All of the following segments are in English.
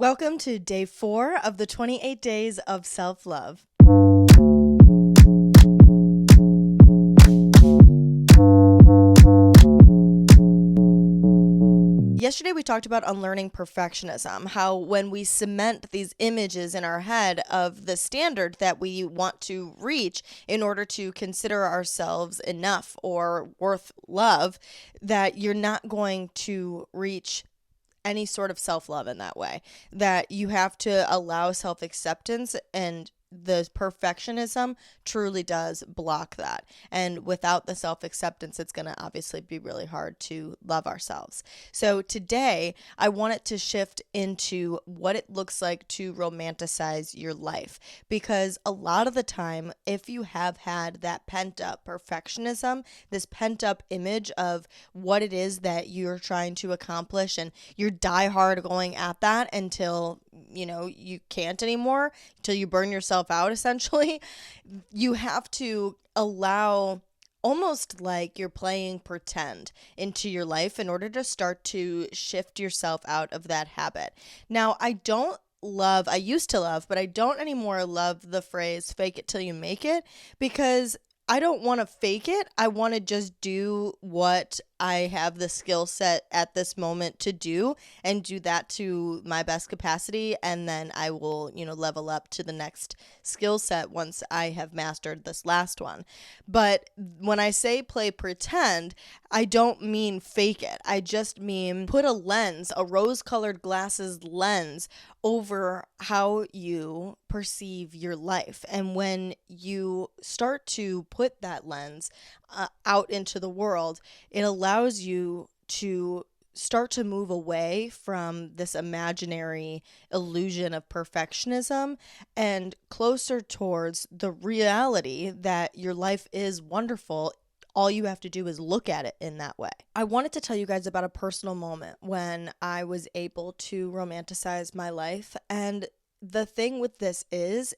Welcome to day 4 of the 28 days of self-love. Yesterday we talked about unlearning perfectionism, how when we cement these images in our head of the standard that we want to reach in order to consider ourselves enough or worth love, that you're not going to reach any sort of self-love in that way, that you have to allow self-acceptance, and the perfectionism truly does block that. And without the self-acceptance, it's going to obviously be really hard to love ourselves. So today, I want it to shift into what it looks like to romanticize your life. Because a lot of the time, if you have had that pent-up perfectionism, this pent-up image of what it is that you're trying to accomplish, and you're die-hard going at that until, you can't anymore, until you burn yourself out, essentially, you have to allow almost like you're playing pretend into your life in order to start to shift yourself out of that habit. Now, I used to love, but I don't anymore love the phrase fake it till you make it, because I don't want to fake it. I want to just do what I have the skill set at this moment to do, and do that to my best capacity. And then I will, level up to the next skill set once I have mastered this last one. But when I say play pretend, I don't mean fake it. I just mean put a lens, a rose-colored glasses lens, over how you perceive your life. And when you start to put that lens out into the world, it allows you to start to move away from this imaginary illusion of perfectionism and closer towards the reality that your life is wonderful. All you have to do is look at it in that way. I wanted to tell you guys about a personal moment when I was able to romanticize my life. And the thing with this is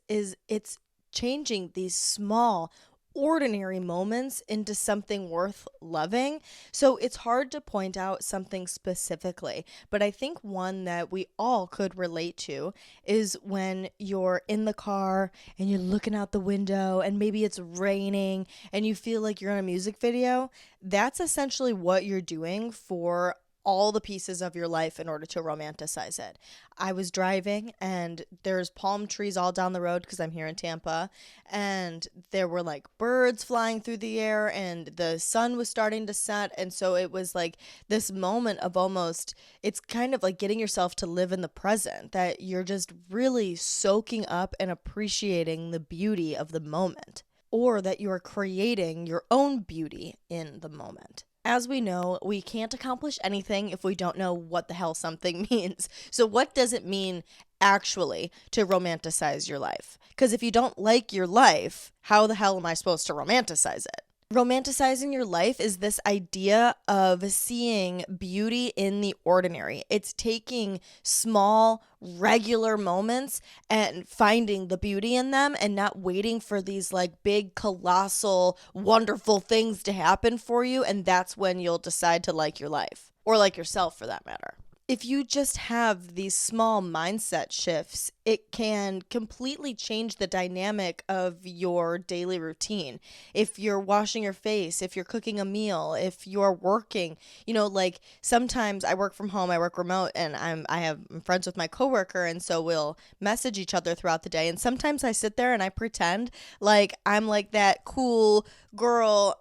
it's changing these small, ordinary moments into something worth loving. So it's hard to point out something specifically, but I think one that we all could relate to is when you're in the car and you're looking out the window and maybe it's raining and you feel like you're in a music video. That's essentially what you're doing for all the pieces of your life in order to romanticize it. I was driving and there's palm trees all down the road because I'm here in Tampa, and there were like birds flying through the air and the sun was starting to set, and so it was like this moment of almost, it's kind of like getting yourself to live in the present, that you're just really soaking up and appreciating the beauty of the moment, or that you're creating your own beauty in the moment. As we know, we can't accomplish anything if we don't know what the hell something means. So what does it mean actually to romanticize your life? Because if you don't like your life, how the hell am I supposed to romanticize it? Romanticizing your life is this idea of seeing beauty in the ordinary. It's taking small, regular moments and finding the beauty in them, and not waiting for these like big, colossal, wonderful things to happen for you. And that's when you'll decide to like your life, or like yourself for that matter. If you just have these small mindset shifts, it can completely change the dynamic of your daily routine. If you're washing your face, if you're cooking a meal, if you're working, like sometimes I work from home, I work remote, and I'm friends with my coworker, and so we'll message each other throughout the day. And sometimes I sit there and I pretend like I'm like that cool girl,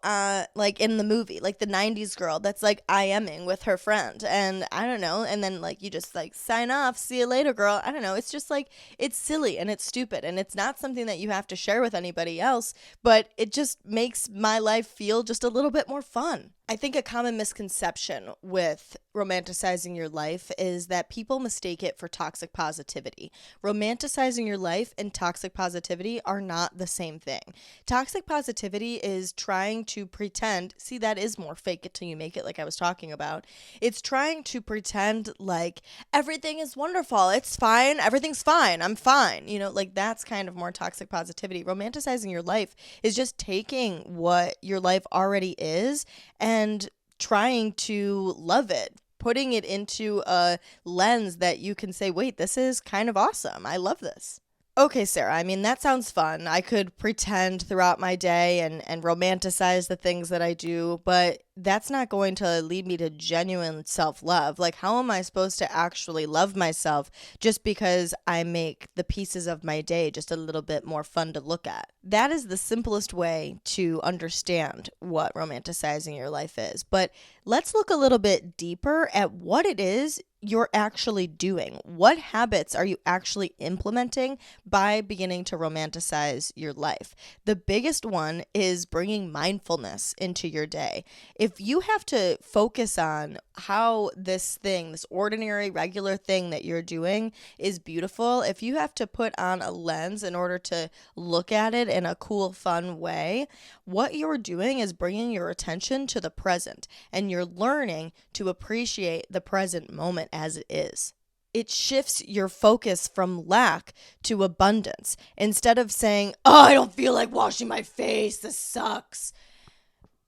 like in the movie, like the 90s girl that's like IMing with her friend, and I don't know, and then like you just like sign off, see you later, girl. I don't know, it's just like, it's silly and it's stupid, and it's not something that you have to share with anybody else, but it just makes my life feel just a little bit more fun. I think a common misconception with romanticizing your life is that people mistake it for toxic positivity. Romanticizing your life and toxic positivity are not the same thing. Toxic positivity is trying to pretend, see, that is more fake it till you make it, like I was talking about. It's trying to pretend like everything is wonderful, it's fine, everything's fine, I'm fine. Like that's kind of more toxic positivity. Romanticizing your life is just taking what your life already is and trying to love it putting it into a lens that you can say, wait, this is kind of awesome. I love this. Okay, Sarah, I mean, that sounds fun. I could pretend throughout my day and romanticize the things that I do, but that's not going to lead me to genuine self love. Like, how am I supposed to actually love myself just because I make the pieces of my day just a little bit more fun to look at? That is the simplest way to understand what romanticizing your life is. But let's look a little bit deeper at what it is you're actually doing. What habits are you actually implementing by beginning to romanticize your life? The biggest one is bringing mindfulness into your day. If you have to focus on how this thing, this ordinary, regular thing that you're doing is beautiful, if you have to put on a lens in order to look at it in a cool, fun way, what you're doing is bringing your attention to the present, and you're learning to appreciate the present moment as it is. It shifts your focus from lack to abundance. Instead of saying, oh, I don't feel like washing my face, this sucks,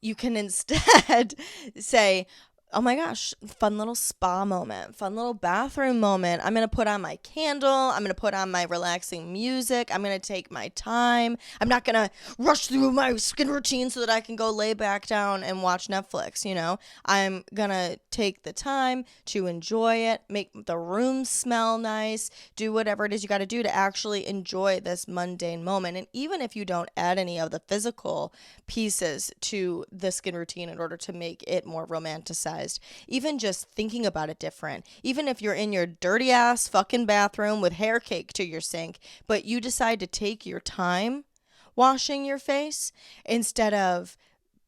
you can instead say, oh my gosh, fun little spa moment, fun little bathroom moment. I'm going to put on my candle. I'm going to put on my relaxing music. I'm going to take my time. I'm not going to rush through my skin routine so that I can go lay back down and watch Netflix, you know. I'm going to take the time to enjoy it, make the room smell nice, do whatever it is you got to do to actually enjoy this mundane moment. And even if you don't add any of the physical pieces to the skin routine in order to make it more romanticized, even just thinking about it different, even if you're in your dirty ass fucking bathroom with hair cake to your sink, but you decide to take your time washing your face instead of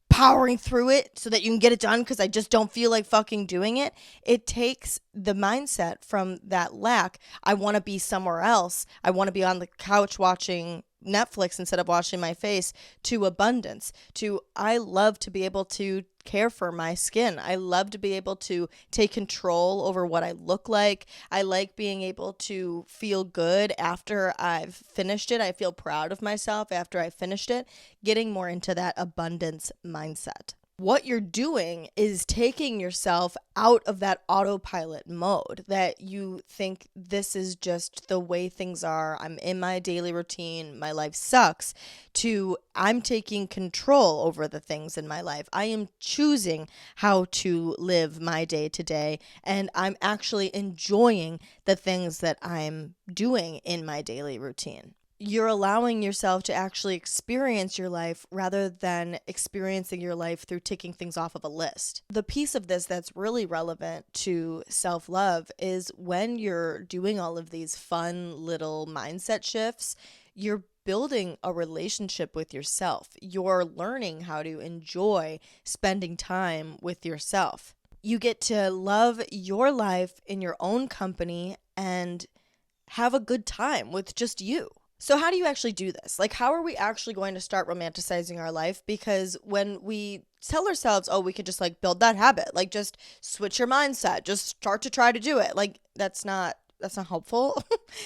powering through it so that you can get it done because I just don't feel like fucking doing it. It takes the mindset from that lack. I want to be somewhere else. I want to be on the couch watching Netflix instead of washing my face, to abundance, to I love to be able to care for my skin. I love to be able to take control over what I look like. I like being able to feel good after I've finished it. I feel proud of myself after I finished it. Getting more into that abundance mindset. What you're doing is taking yourself out of that autopilot mode that you think this is just the way things are. I'm in my daily routine. My life sucks. To I'm taking control over the things in my life. I am choosing how to live my day to day, and I'm actually enjoying the things that I'm doing in my daily routine. You're allowing yourself to actually experience your life rather than experiencing your life through ticking things off of a list. The piece of this that's really relevant to self-love is when you're doing all of these fun little mindset shifts, you're building a relationship with yourself. You're learning how to enjoy spending time with yourself. You get to love your life in your own company and have a good time with just you. So how do you actually do this? Like, how are we actually going to start romanticizing our life? Because when we tell ourselves, oh, we could just like build that habit, like just switch your mindset, just start to try to do it. Like, that's not helpful.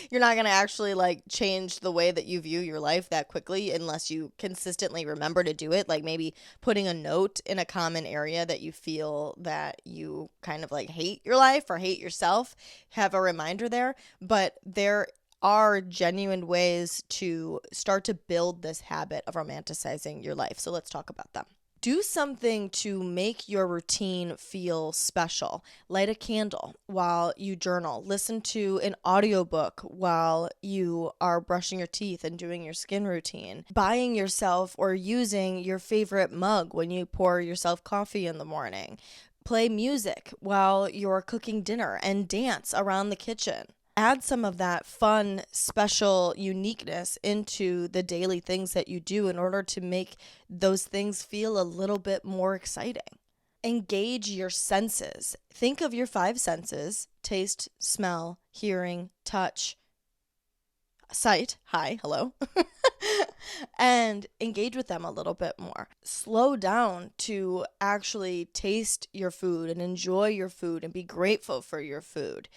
You're not going to actually like change the way that you view your life that quickly unless you consistently remember to do it. Like maybe putting a note in a common area that you feel that you kind of like hate your life or hate yourself, have a reminder there. But there are genuine ways to start to build this habit of romanticizing your life. So let's talk about them. Do something to make your routine feel special. Light a candle while you journal. Listen to an audiobook while you are brushing your teeth and doing your skin routine. Buying yourself or using your favorite mug when you pour yourself coffee in the morning. Play music while you're cooking dinner and dance around the kitchen. Add some of that fun, special uniqueness into the daily things that you do in order to make those things feel a little bit more exciting. Engage your senses. Think of your 5 senses: taste, smell, hearing, touch, sight, hi, hello, and engage with them a little bit more. Slow down to actually taste your food and enjoy your food and be grateful for your food.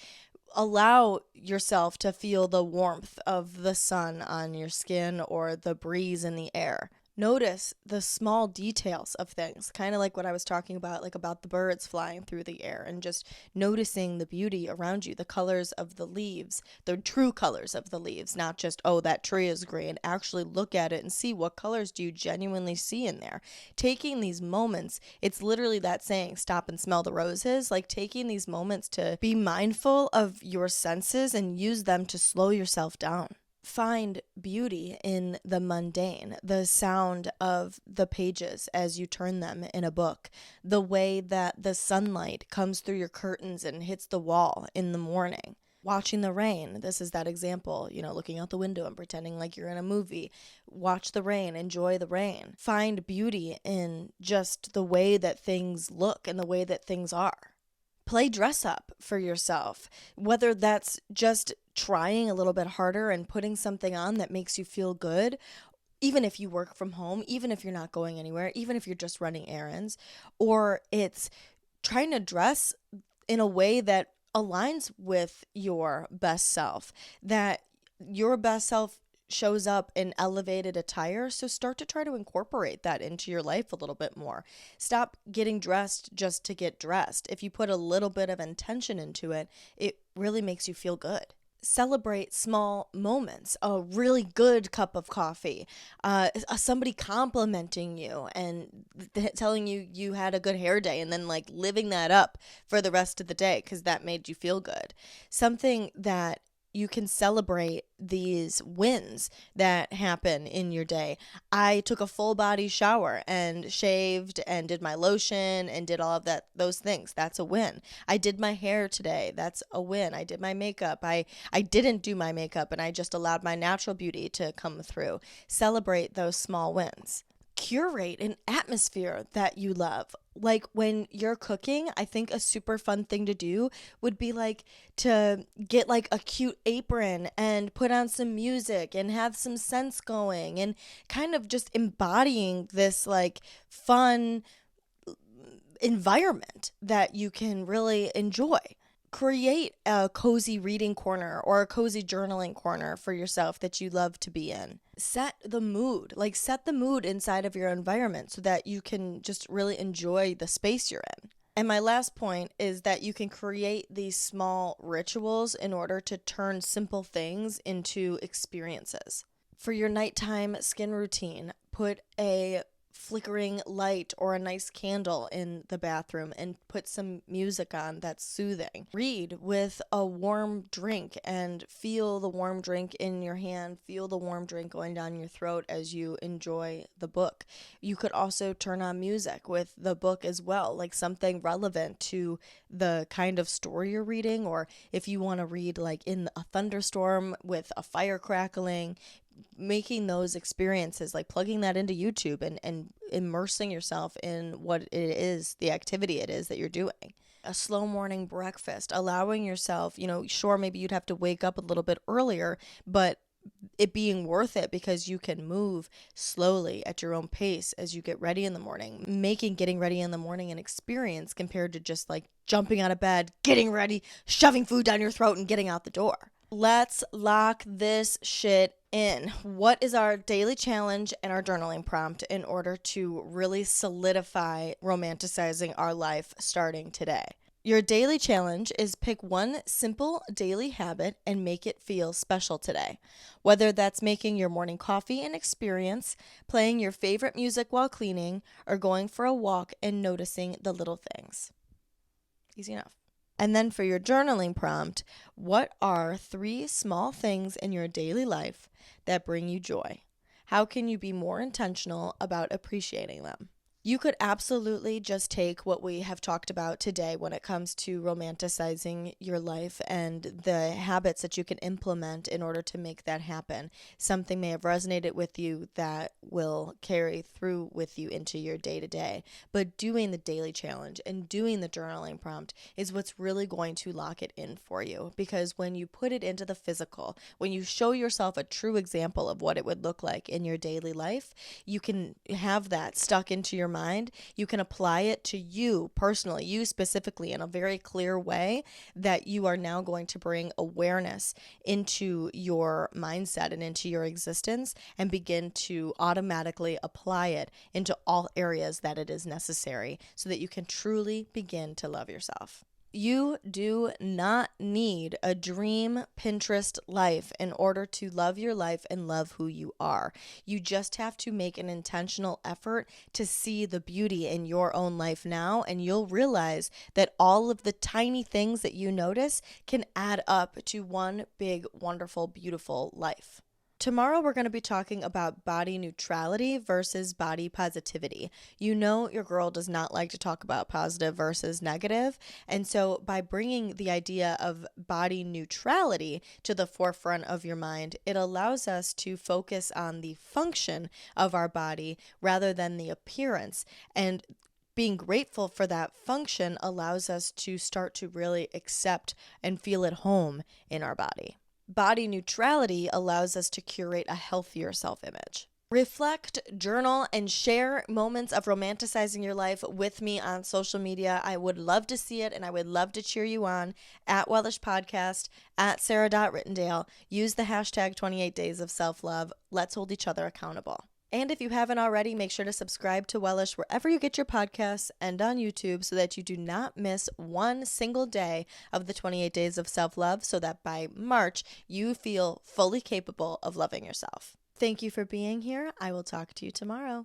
Allow yourself to feel the warmth of the sun on your skin or the breeze in the air. Notice the small details of things, kind of like what I was talking about, like about the birds flying through the air, and just noticing the beauty around you, the colors of the leaves, the true colors of the leaves, not just, oh, that tree is green. Actually look at it and see what colors do you genuinely see in there. Taking these moments, it's literally that saying, stop and smell the roses, like taking these moments to be mindful of your senses and use them to slow yourself down. Find beauty in the mundane, the sound of the pages as you turn them in a book, the way that the sunlight comes through your curtains and hits the wall in the morning. Watching the rain, this is that example, looking out the window and pretending like you're in a movie. Watch the rain, enjoy the rain. Find beauty in just the way that things look and the way that things are. Play dress up for yourself, whether that's just trying a little bit harder and putting something on that makes you feel good, even if you work from home, even if you're not going anywhere, even if you're just running errands, or it's trying to dress in a way that aligns with your best self, that your best self shows up in elevated attire. So start to try to incorporate that into your life a little bit more. Stop getting dressed just to get dressed. If you put a little bit of intention into it, it really makes you feel good. Celebrate small moments, a really good cup of coffee, somebody complimenting you and telling you you had a good hair day, and then like living that up for the rest of the day because that made you feel good. Something that you can celebrate these wins that happen in your day. I took a full body shower and shaved and did my lotion and did all of those things. That's a win. I did my hair today. That's a win. I did my makeup. I didn't do my makeup and I just allowed my natural beauty to come through. Celebrate those small wins. Curate an atmosphere that you love. Like when you're cooking, I think a super fun thing to do would be like to get like a cute apron and put on some music and have some scents going and kind of just embodying this like fun environment that you can really enjoy. Create a cozy reading corner or a cozy journaling corner for yourself that you love to be in. Set the mood inside of your environment so that you can just really enjoy the space you're in. And my last point is that you can create these small rituals in order to turn simple things into experiences. For your nighttime skin routine, put a flickering light or a nice candle in the bathroom and put some music on that's soothing. Read with a warm drink and feel the warm drink in your hand, feel the warm drink going down your throat as you enjoy the book. You could also turn on music with the book as well, like something relevant to the kind of story you're reading, or if you want to read like in a thunderstorm with a fire crackling, making those experiences, like plugging that into YouTube and immersing yourself in what it is, the activity it is that you're doing. A slow morning breakfast, allowing yourself, sure, maybe you'd have to wake up a little bit earlier, but it being worth it because you can move slowly at your own pace as you get ready in the morning, making getting ready in the morning an experience compared to just like jumping out of bed, getting ready, shoving food down your throat and getting out the door. Let's lock this shit in. What is our daily challenge and our journaling prompt in order to really solidify romanticizing our life starting today? Your daily challenge is pick one simple daily habit and make it feel special today. Whether that's making your morning coffee an experience, playing your favorite music while cleaning, or going for a walk and noticing the little things. Easy enough. And then for your journaling prompt, what are 3 small things in your daily life that bring you joy? How can you be more intentional about appreciating them? You could absolutely just take what we have talked about today when it comes to romanticizing your life and the habits that you can implement in order to make that happen. Something may have resonated with you that will carry through with you into your day-to-day. But doing the daily challenge and doing the journaling prompt is what's really going to lock it in for you. Because when you put it into the physical, when you show yourself a true example of what it would look like in your daily life, you can have that stuck into your mind, you can apply it to you personally, you specifically, in a very clear way that you are now going to bring awareness into your mindset and into your existence and begin to automatically apply it into all areas that it is necessary so that you can truly begin to love yourself. You do not need a dream Pinterest life in order to love your life and love who you are. You just have to make an intentional effort to see the beauty in your own life now, and you'll realize that all of the tiny things that you notice can add up to one big, wonderful, beautiful life. Tomorrow, we're going to be talking about body neutrality versus body positivity. You know, your girl does not like to talk about positive versus negative. And so, by bringing the idea of body neutrality to the forefront of your mind, it allows us to focus on the function of our body rather than the appearance. And being grateful for that function allows us to start to really accept and feel at home in our body. Body neutrality allows us to curate a healthier self-image. Reflect, journal, and share moments of romanticizing your life with me on social media. I would love to see it, and I would love to cheer you on at Wellish Podcast, at Sarah.Rittendale. Use the hashtag 28 Days of Self-Love. Let's hold each other accountable. And if you haven't already, make sure to subscribe to Wellish wherever you get your podcasts and on YouTube so that you do not miss one single day of the 28 Days of Self-Love, so that by March, you feel fully capable of loving yourself. Thank you for being here. I will talk to you tomorrow.